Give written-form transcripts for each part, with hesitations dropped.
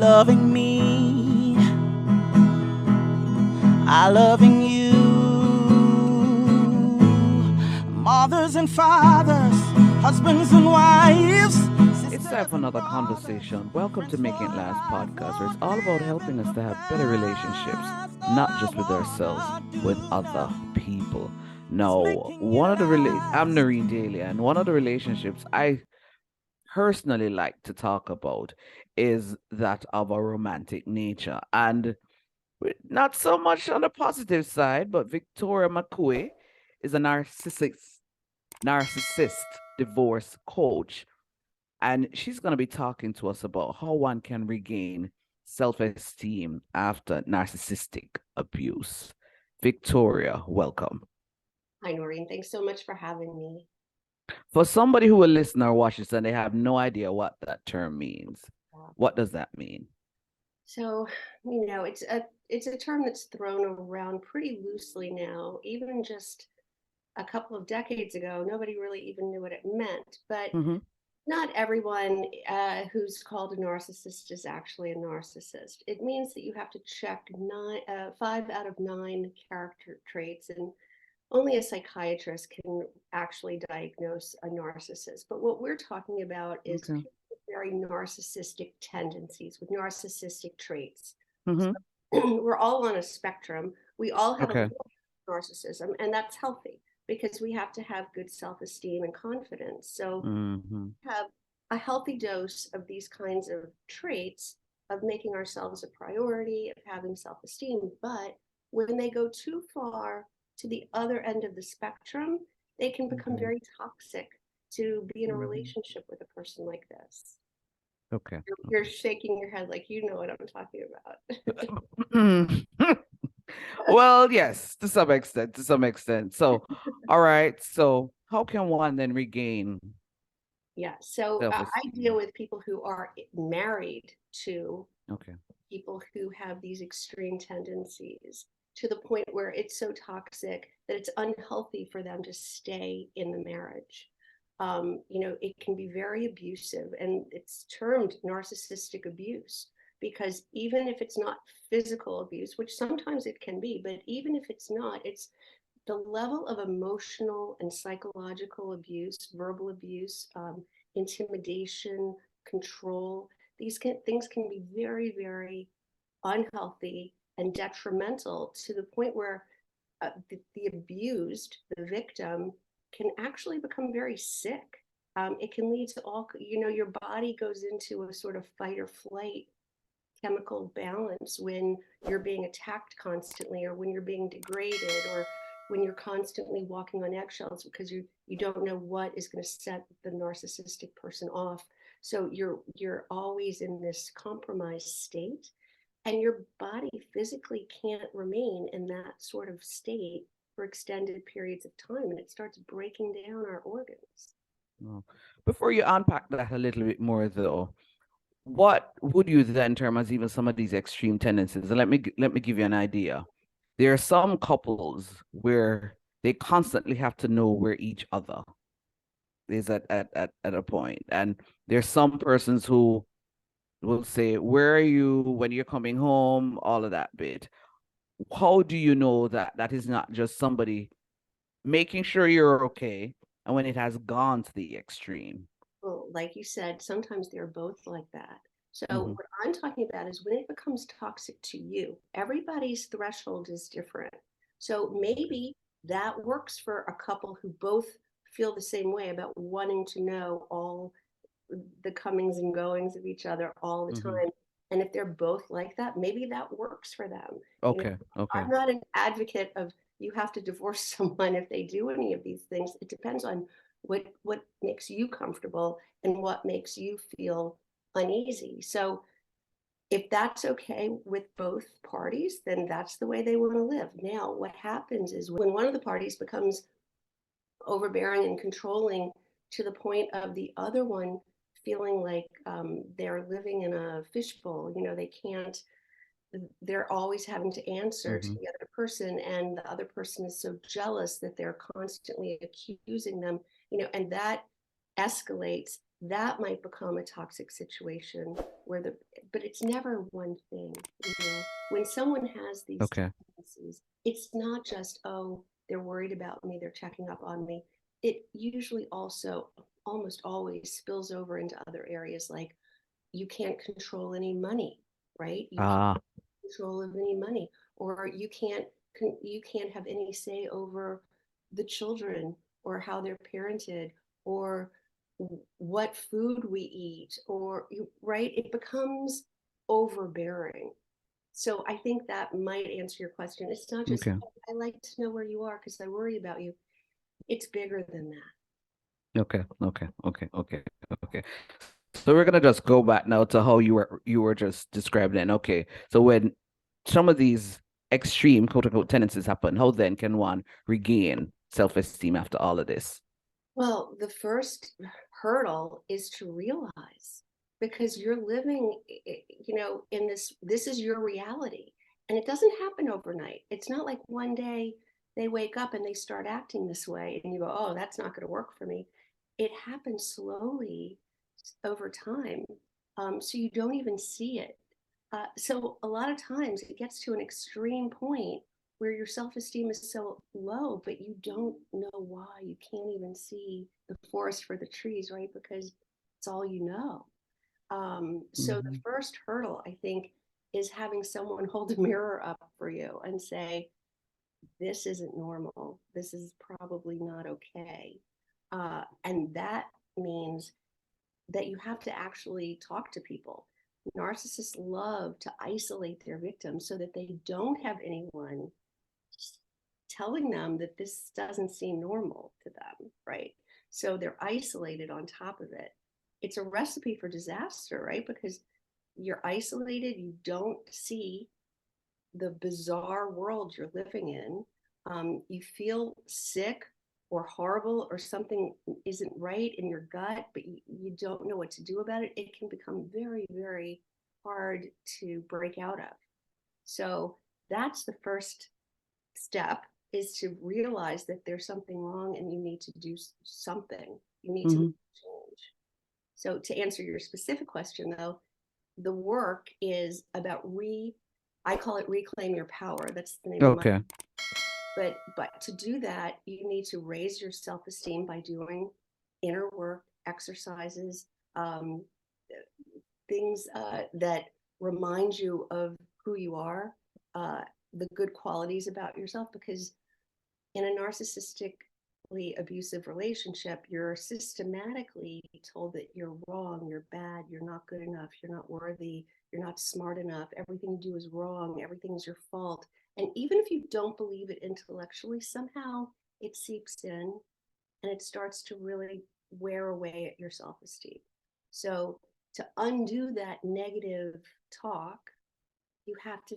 loving me, I loving you. Mothers and fathers, husbands and wives. It's time for another conversation. Welcome to Making It Last podcast, where it's all about helping us to have better relationships, not just with ourselves, with other people. Now, I'm Noreen Daly, and one of the relationships I personally like to talk about is that of a romantic nature. And not so much on the positive side, but Victoria McCooey is a narcissist divorce coach, and she's going to be talking to us about how one can regain self-esteem after narcissistic abuse. Victoria, welcome. Hi, Noreen. Thanks so much for having me. For somebody who will listen or watch this and they have no idea what that term means, what does that mean? So, it's a term that's thrown around pretty loosely now. Even just a couple of decades ago, nobody really even knew what it meant. But not everyone who's called a narcissist is actually a narcissist. It means that you have to check 5 out of 9 character traits, and only a psychiatrist can actually diagnose a narcissist. But what we're talking about is people with very narcissistic tendencies, with narcissistic traits. So we're all on a spectrum. We all have a narcissism, and that's healthy because we have to have good self-esteem and confidence. So have a healthy dose of these kinds of traits of making ourselves a priority, of having self-esteem. But when they go too far to the other end of the spectrum, they can become very toxic to be in a relationship with a person like this. Okay. You're shaking your head like you know what I'm talking about. Well, yes, to some extent. So, all right. So how can one then regain? Yeah. So I deal with people who are married to people who have these extreme tendencies, to the point where it's so toxic that it's unhealthy for them to stay in the marriage. It can be very abusive, and it's termed narcissistic abuse because even if it's not physical abuse, which sometimes it can be, but even if it's not, it's the level of emotional and psychological abuse, verbal abuse, intimidation, control. Things can be very, very unhealthy and detrimental to the point where the abused, the victim, can actually become very sick. It can lead to your body goes into a sort of fight or flight chemical balance when you're being attacked constantly, or when you're being degraded, or when you're constantly walking on eggshells because you don't know what is going to set the narcissistic person off. So you're always in this compromised state, and your body physically can't remain in that sort of state for extended periods of time, and it starts breaking down our organs. Before you unpack that a little bit more, though, what would you then term as even some of these extreme tendencies? And let me give you an idea. There are some couples where they constantly have to know where each other is at a point. And there's some persons who will say, where are you when you're coming home? All of that bit. How do you know that that is not just somebody making sure you're okay, and when it has gone to the extreme? Well, like you said, sometimes they're both like that. So what I'm talking about is when it becomes toxic to you. Everybody's threshold is different. So maybe that works for a couple who both feel the same way about wanting to know all the comings and goings of each other all the time. And if they're both like that, maybe that works for them. I'm not an advocate of you have to divorce someone if they do any of these things. It depends on what makes you comfortable and what makes you feel uneasy. So if that's okay with both parties, then that's the way they want to live. Now, what happens is when one of the parties becomes overbearing and controlling to the point of the other one feeling like they're living in a fishbowl, they're always having to answer to the other person, and the other person is so jealous that they're constantly accusing them, and that escalates that might become a toxic situation but it's never one thing. When someone has these tendencies, it's not just, oh, they're worried about me, they're checking up on me. It usually also almost always spills over into other areas, like you can't control any money, right? You can't control of any money, or you can't have any say over the children or how they're parented or what food we eat, or right? It becomes overbearing. So I think that might answer your question. It's not just, oh, I like to know where you are because I worry about you. It's bigger than that. Okay. So we're gonna just go back now to how you were just describing it. Okay. So when some of these extreme quote unquote tendencies happen, how then can one regain self-esteem after all of this? Well, the first hurdle is to realize, because you're living, in this is your reality, and it doesn't happen overnight. It's not like one day they wake up and they start acting this way and you go, oh, that's not going to work for me. It happens slowly over time. So you don't even see it. So a lot of times it gets to an extreme point where your self-esteem is so low, but you don't know why. You can't even see the forest for the trees, right? Because it's all you know. So the first hurdle, I think, is having someone hold a mirror up for you and say, this isn't normal. This is probably not okay. And that means that you have to actually talk to people. Narcissists love to isolate their victims so that they don't have anyone telling them that this doesn't seem normal to them, right? So they're isolated on top of it. It's a recipe for disaster, right? Because you're isolated, you don't see the bizarre world you're living in. You feel sick or horrible or something isn't right in your gut, but you don't know what to do about it. It can become very, very hard to break out of. So that's the first step, is to realize that there's something wrong and you need to do something. You need to change. So to answer your specific question, though, the work is about I call it reclaim your power. That's the name of my book. But to do that, you need to raise your self-esteem by doing inner work, exercises, things that remind you of who you are, the good qualities about yourself, because in a narcissistically abusive relationship, you're systematically told that you're wrong, you're bad, you're not good enough, you're not worthy, you're not smart enough, everything you do is wrong, everything is your fault. And even if you don't believe it intellectually, somehow it seeps in and it starts to really wear away at your self-esteem. So to undo that negative talk, you have to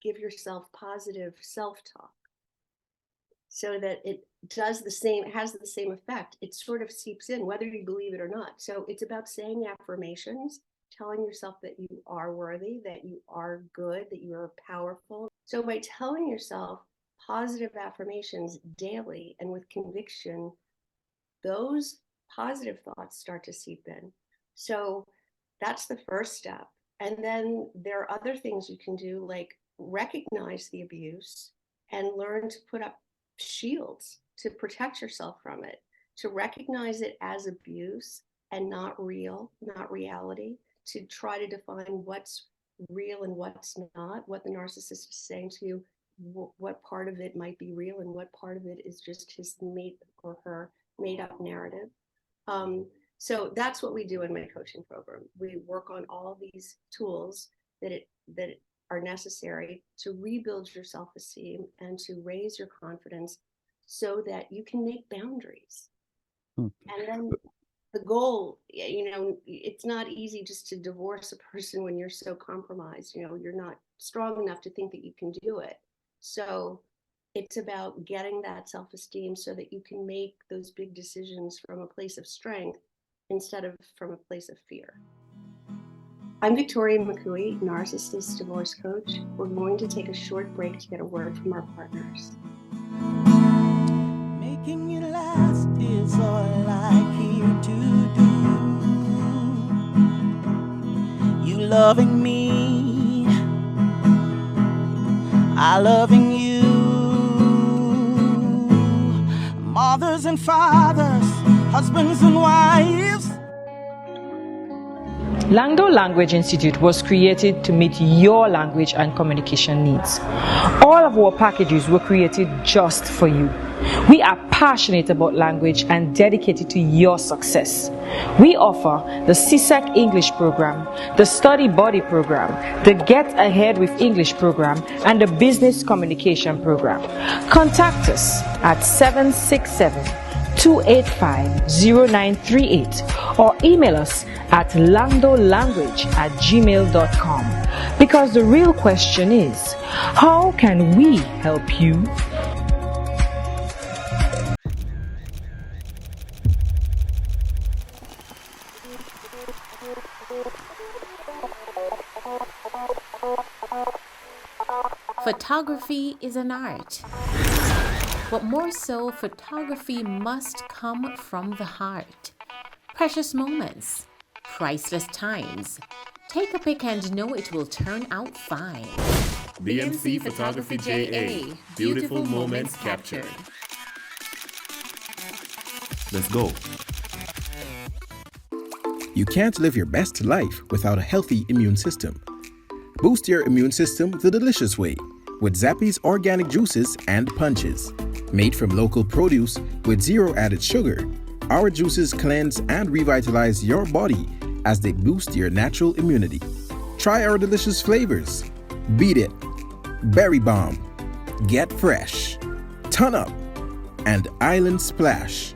give yourself positive self-talk so that it has the same effect. It sort of seeps in, whether you believe it or not. So it's about saying affirmations, telling yourself that you are worthy, that you are good, that you are powerful. So by telling yourself positive affirmations daily and with conviction, those positive thoughts start to seep in. So that's the first step. And then there are other things you can do, like recognize the abuse and learn to put up shields to protect yourself from it, to recognize it as abuse and not reality, to try to define what's real and what's not, what the narcissist is saying to you, what part of it might be real and what part of it is just his made or her made up narrative. So that's what we do in my coaching program. We work on all these tools that are necessary to rebuild your self-esteem and to raise your confidence so that you can make boundaries. And then the goal, it's not easy just to divorce a person when you're so compromised. You're not strong enough to think that you can do it. So it's about getting that self-esteem so that you can make those big decisions from a place of strength instead of from a place of fear. I'm Victoria McCooey, narcissist divorce coach. We're going to take a short break to get a word from our partners. Making you last is all I care to do. loving me, I loving you. Mothers and fathers, husbands and wives. Langdo Language Institute was created to meet your language and communication needs. All of our packages were created just for you. We are passionate about language and dedicated to your success. We offer the CSEC English program, the Study Buddy program, the Get Ahead with English program, and the Business Communication program. Contact us at 767-285-0938 or email us at langdolanguage@gmail.com. Because the real question is, how can we help you? Photography is an art, but more so, photography must come from the heart. Precious moments, priceless times. Take a pic and know it will turn out fine. BMC Photography JA, beautiful moments captured. Let's go. You can't live your best life without a healthy immune system. Boost your immune system the delicious way with Zappy's organic juices and punches. Made from local produce with zero added sugar, our juices cleanse and revitalize your body as they boost your natural immunity. Try our delicious flavors: Beat It, Berry Bomb, Get Fresh, Ton Up, and Island Splash.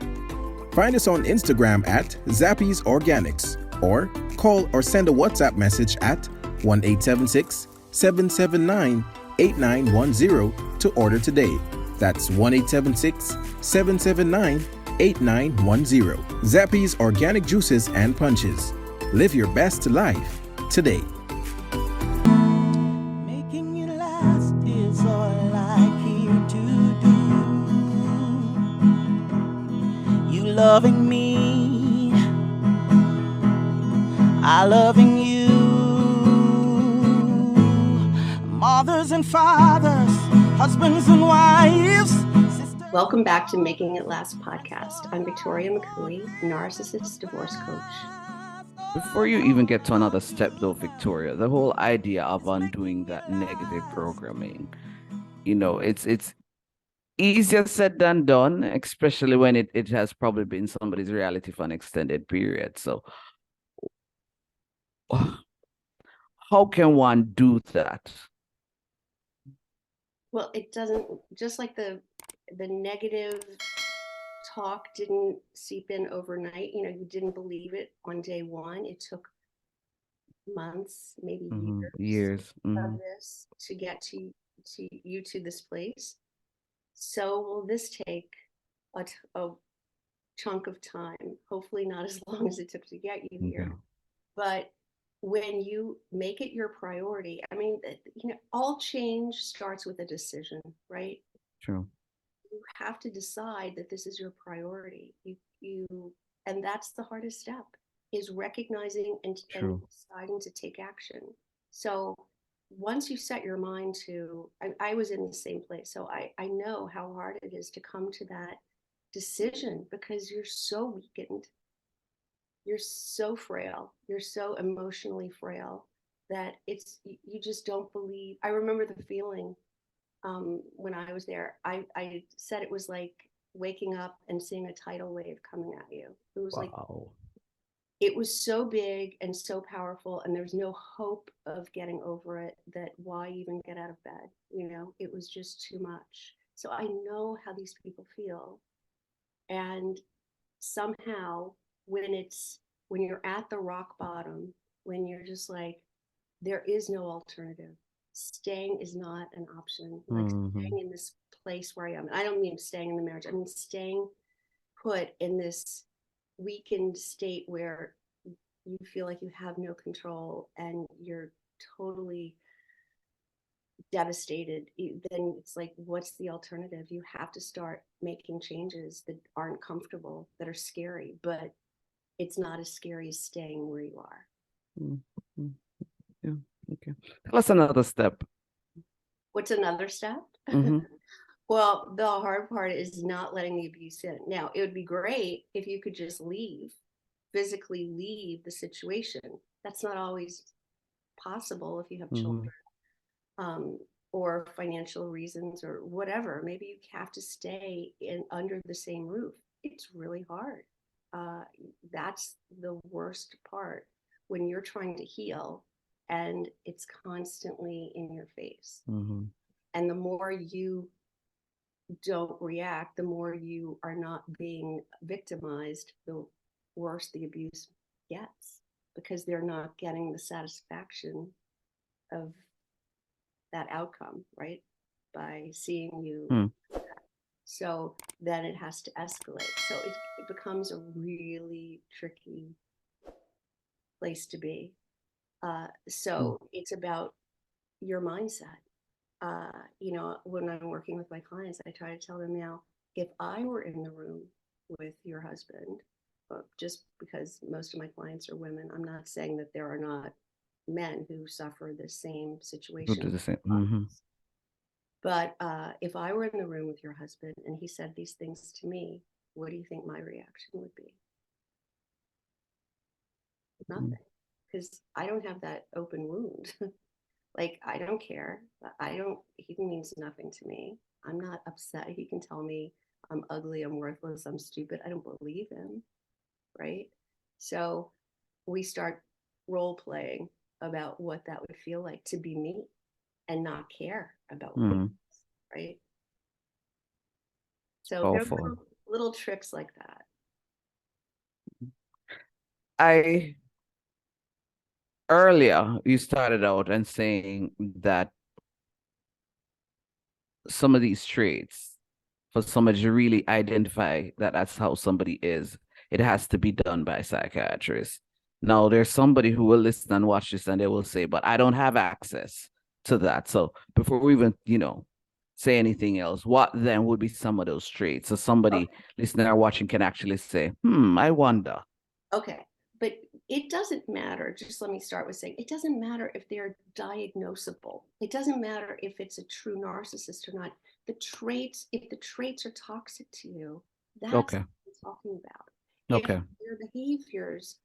Find us on Instagram at Zappy's Organics or call or send a WhatsApp message at 1-876-779-8910 to order today. That's 1-876-779-8910. Zappy's Organic Juices and Punches. Live your best life today. Making you last is all I care to do. You loving me, I loving you. Mothers and fathers, husbands and wives. Welcome back to Making It Last podcast. I'm Victoria McCooey, narcissist divorce coach. Before you even get to another step though, Victoria, the whole idea of undoing that negative programming, it's easier said than done, especially when it has probably been somebody's reality for an extended period. So how can one do that? Well, it doesn't, just like the negative talk didn't seep in overnight. You didn't believe it on day one. It took months, maybe years of this to get to this place. So will this take a chunk of time? Hopefully not as long as it took to get you here. But when you make it your priority, all change starts with a decision, right? True. You have to decide that this is your priority. And that's the hardest step, is recognizing and deciding to take action. So once you set your mind to, I was in the same place, so I know how hard it is to come to that decision, because you're so weakened. You're so frail. You're so emotionally frail that you just don't believe. I remember the feeling when I was there. I said it was like waking up and seeing a tidal wave coming at you. It was like, it was so big and so powerful, and there was no hope of getting over it, that why even get out of bed? It was just too much. So I know how these people feel. And somehow when you're at the rock bottom, when you're just like, there is no alternative, staying is not an option. Like staying in this place where I am. I don't mean staying in the marriage. I mean staying put in this weakened state where you feel like you have no control and you're totally devastated. Then it's like, what's the alternative? You have to start making changes that aren't comfortable, that are scary, but it's not as scary as staying where you are. Tell us another step. What's another step? Mhm. Well, the hard part is not letting the abuse in. Now, it would be great if you could just physically leave the situation. That's not always possible if you have children, or financial reasons or whatever. Maybe you have to stay under the same roof. It's really hard. That's the worst part, when you're trying to heal and it's constantly in your face. And the more you don't react, the more you are not being victimized, the worse the abuse gets, because they're not getting the satisfaction of that outcome, right? By seeing you. So then it has to escalate. So it becomes a really tricky place to be. So it's about your mindset. When I'm working with my clients, I try to tell them, now, if I were in the room with your husband, just because most of my clients are women, I'm not saying that there are not men who suffer the same situation. The same. But if I were in the room with your husband and he said these things to me, what do you think my reaction would be? Nothing, because I don't have that open wound. Like, I don't care. He means nothing to me. I'm not upset. He can tell me I'm ugly, I'm worthless, I'm stupid. I don't believe him, right? So we start role playing about what that would feel like to be me and not care about what it is, right? So there are little tricks like that. Earlier, you started out and saying that some of these traits, for somebody to really identify that that's how somebody is, it has to be done by psychiatrists. Now, there's somebody who will listen and watch this and they will say, but I don't have access to that. So before we even, say anything else, what then would be some of those traits? So somebody listening or watching can actually say, I wonder. Okay. But it doesn't matter. Just let me start with saying, it doesn't matter if they're diagnosable. It doesn't matter if it's a true narcissist or not. If the traits are toxic to you, that's what I'm talking about. If their behaviors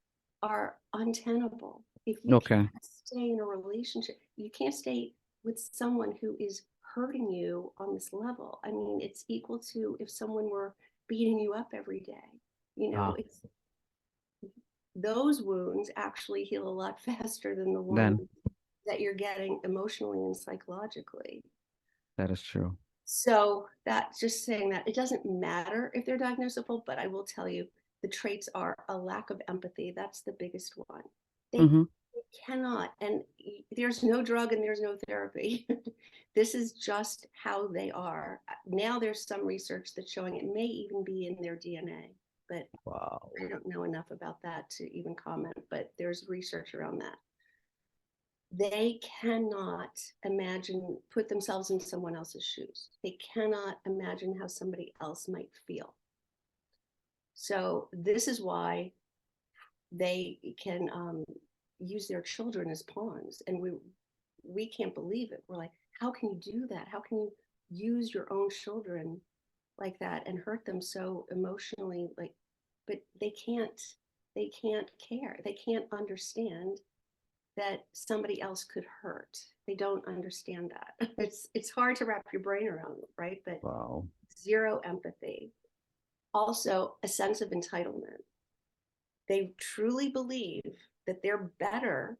are untenable, if you can't stay in a relationship, you can't stay with someone who is hurting you on this level. I mean, it's equal to if someone were beating you up every day. Those wounds actually heal a lot faster than the ones that you're getting emotionally and psychologically. That is true. So that's just saying that it doesn't matter if they're diagnosable, but I will tell you the traits are a lack of empathy. That's the biggest one. They cannot, and there's no drug and there's no therapy. This is just how they are. Now there's some research that's showing it may even be in their DNA. But I don't know enough about that to even comment, but there's research around that. They cannot put themselves in someone else's shoes. They cannot imagine how somebody else might feel. So this is why they can use their children as pawns. And we can't believe it. We're like, how can you do that? How can you use your own children like that and hurt them so emotionally? But they can't care. They can't understand that somebody else could hurt. They don't understand that. It's hard to wrap your brain around, right? But zero empathy. Also, a sense of entitlement. They truly believe that they're better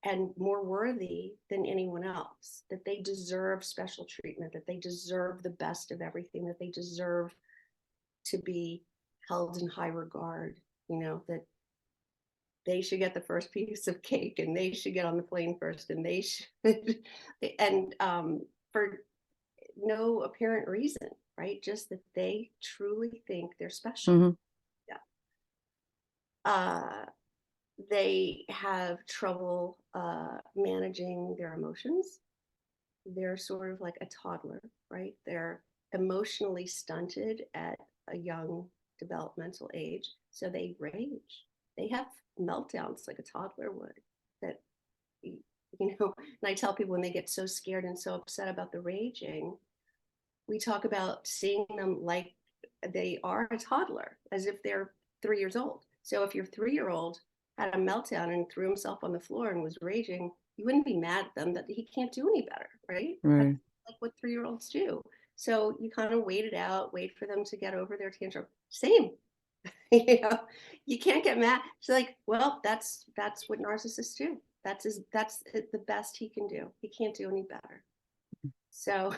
and more worthy than anyone else, that they deserve special treatment, that they deserve the best of everything, that they deserve to be held in high regard, that they should get the first piece of cake and they should get on the plane first and they should, and for no apparent reason, right? Just that they truly think they're special. They have trouble managing their emotions. They're sort of like a toddler, right? They're emotionally stunted at a young developmental age. So they rage. They have meltdowns like a toddler would, that and I tell people when they get so scared and so upset about the raging, we talk about seeing them like they are a toddler, as if they're 3 years old. So if your 3-year-old had a meltdown and threw himself on the floor and was raging, you wouldn't be mad at them that he can't do any better, right? Right. That's like what 3-year-olds do. So you kind of wait it out, wait for them to get over their tantrum. Same. You can't get mad. It's like, well, that's what narcissists do. That's the best he can do. He can't do any better. So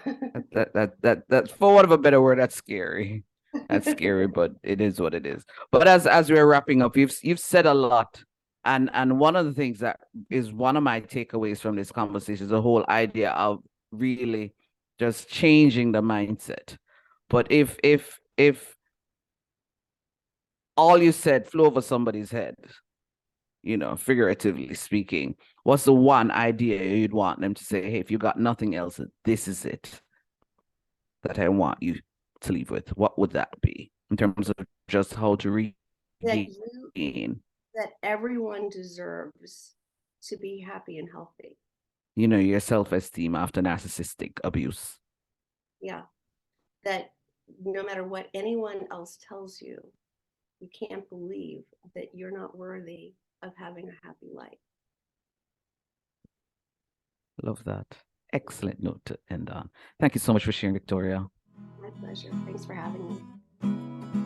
that's for want of a better word, that's scary. That's scary, but it is what it is. But as we're wrapping up, you've said a lot. And one of the things that is one of my takeaways from this conversation is the whole idea of really just changing the mindset. But if all you said flew over somebody's head, figuratively speaking, what's the one idea you'd want them to say, hey, if you got nothing else, this is it that I want you to leave with? What would that be in terms of just how to regain? That everyone deserves to be happy and healthy. Your self-esteem after narcissistic abuse. Yeah. That no matter what anyone else tells you, you can't believe that you're not worthy of having a happy life. Love that. Excellent note to end on. Thank you so much for sharing, Victoria. My pleasure. Thanks for having me.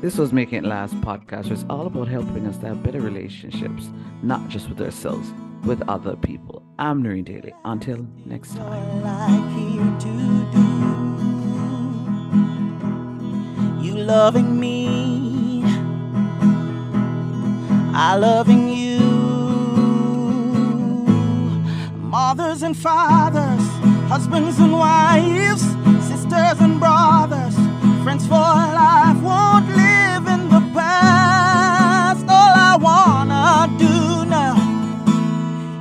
This was Making It Last podcast. It's all about helping us to have better relationships, not just with ourselves, with other people. I'm Noreen Daly. Until next time. You loving me, I loving you. Mothers and fathers, husbands and wives, sisters and brothers, friends for life, won't live in the past. All I wanna do now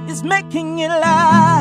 is making it last.